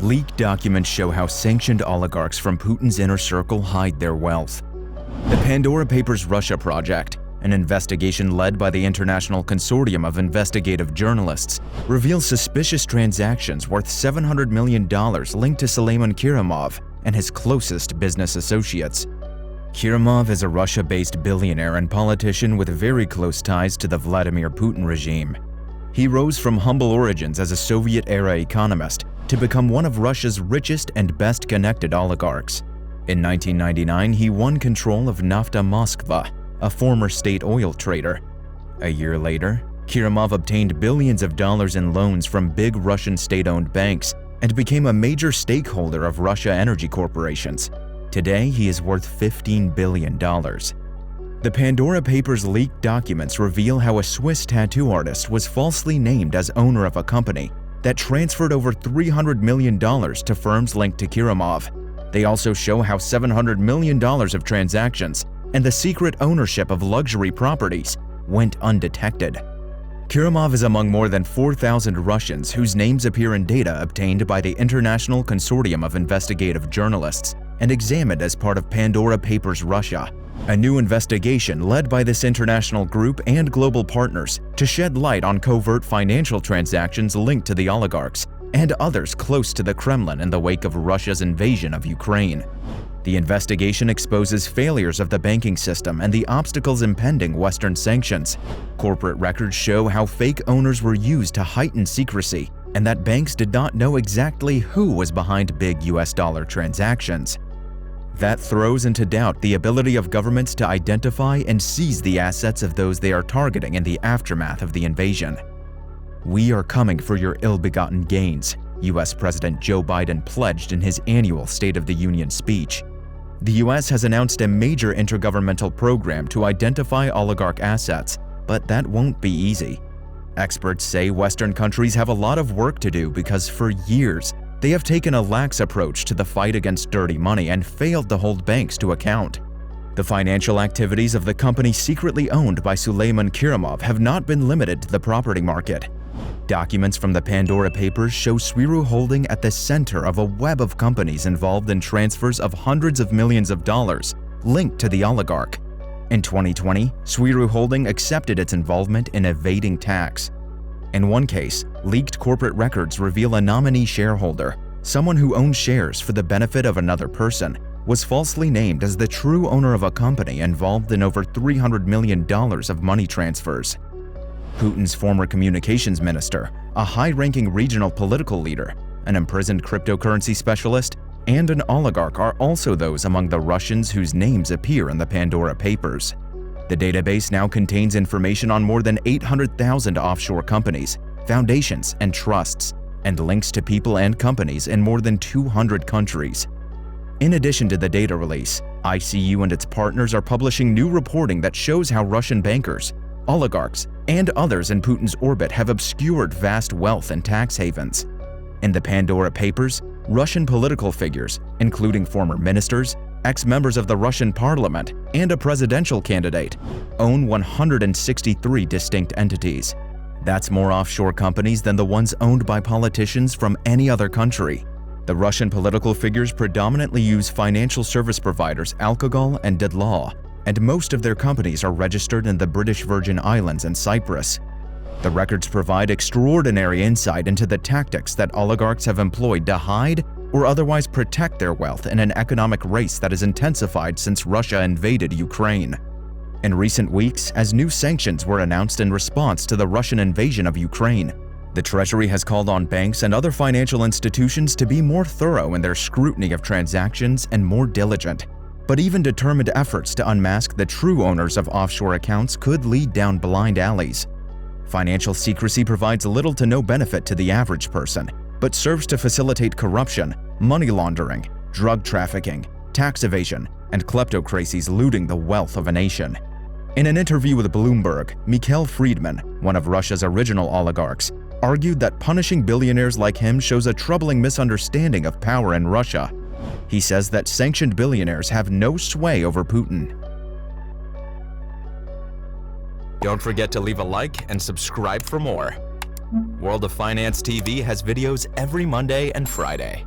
Leaked documents show how sanctioned oligarchs from Putin's inner circle hide their wealth. The Pandora Papers Russia project, an investigation led by the International Consortium of Investigative Journalists, reveals suspicious transactions worth $700 million linked to Suleiman Kerimov and his closest business associates. Kerimov is a Russia-based billionaire and politician with very close ties to the Vladimir Putin regime. He rose from humble origins as a Soviet-era economist to become one of Russia's richest and best-connected oligarchs. In 1999, he won control of Nafta Moskva, a former state oil trader. A year later, Kerimov obtained billions of dollars in loans from big Russian state-owned banks and became a major stakeholder of Russia energy corporations. Today, he is worth $15 billion. The Pandora Papers leaked documents reveal how a Swiss tattoo artist was falsely named as owner of a company that transferred over $300 million to firms linked to Kerimov. They also show how $700 million of transactions and the secret ownership of luxury properties went undetected. Kerimov is among more than 4,000 Russians whose names appear in data obtained by the International Consortium of Investigative Journalists and examined as part of Pandora Papers Russia, a new investigation led by this international group and global partners to shed light on covert financial transactions linked to the oligarchs and others close to the Kremlin in the wake of Russia's invasion of Ukraine. The investigation exposes failures of the banking system and the obstacles impending Western sanctions. Corporate records show how fake owners were used to heighten secrecy and that banks did not know exactly who was behind big US dollar transactions. That throws into doubt the ability of governments to identify and seize the assets of those they are targeting in the aftermath of the invasion. "We are coming for your ill-begotten gains," US President Joe Biden pledged in his annual State of the Union speech. The US has announced a major intergovernmental program to identify oligarch assets, but that won't be easy. Experts say Western countries have a lot of work to do because for years, they have taken a lax approach to the fight against dirty money and failed to hold banks to account. The financial activities of the company secretly owned by Suleiman Kerimov have not been limited to the property market. Documents from the Pandora Papers show Swiru Holding at the center of a web of companies involved in transfers of hundreds of millions of dollars linked to the oligarch. In 2020, Swiru Holding accepted its involvement in evading tax. In one case, leaked corporate records reveal a nominee shareholder, someone who owns shares for the benefit of another person, was falsely named as the true owner of a company involved in over $300 million of money transfers. Putin's former communications minister, a high-ranking regional political leader, an imprisoned cryptocurrency specialist, and an oligarch are also those among the Russians whose names appear in the Pandora Papers. The database now contains information on more than 800,000 offshore companies, foundations, and trusts, and links to people and companies in more than 200 countries. In addition to the data release, ICU and its partners are publishing new reporting that shows how Russian bankers, oligarchs, and others in Putin's orbit have obscured vast wealth in tax havens. In the Pandora Papers, Russian political figures, including former ministers, ex-members of the Russian parliament, and a presidential candidate, own 163 distinct entities. That's more offshore companies than the ones owned by politicians from any other country. The Russian political figures predominantly use financial service providers Alcogal and Dedlaw, and most of their companies are registered in the British Virgin Islands and Cyprus. The records provide extraordinary insight into the tactics that oligarchs have employed to hide or otherwise protect their wealth in an economic race that has intensified since Russia invaded Ukraine. In recent weeks, as new sanctions were announced in response to the Russian invasion of Ukraine, the Treasury has called on banks and other financial institutions to be more thorough in their scrutiny of transactions and more diligent. But even determined efforts to unmask the true owners of offshore accounts could lead down blind alleys. Financial secrecy provides little to no benefit to the average person, but serves to facilitate corruption, money laundering, drug trafficking, tax evasion, and kleptocracies looting the wealth of a nation. In an interview with Bloomberg, Mikhail Friedman, one of Russia's original oligarchs, argued that punishing billionaires like him shows a troubling misunderstanding of power in Russia. He says that sanctioned billionaires have no sway over Putin. Don't forget to leave a like and subscribe for more. World of Finance TV has videos every Monday and Friday.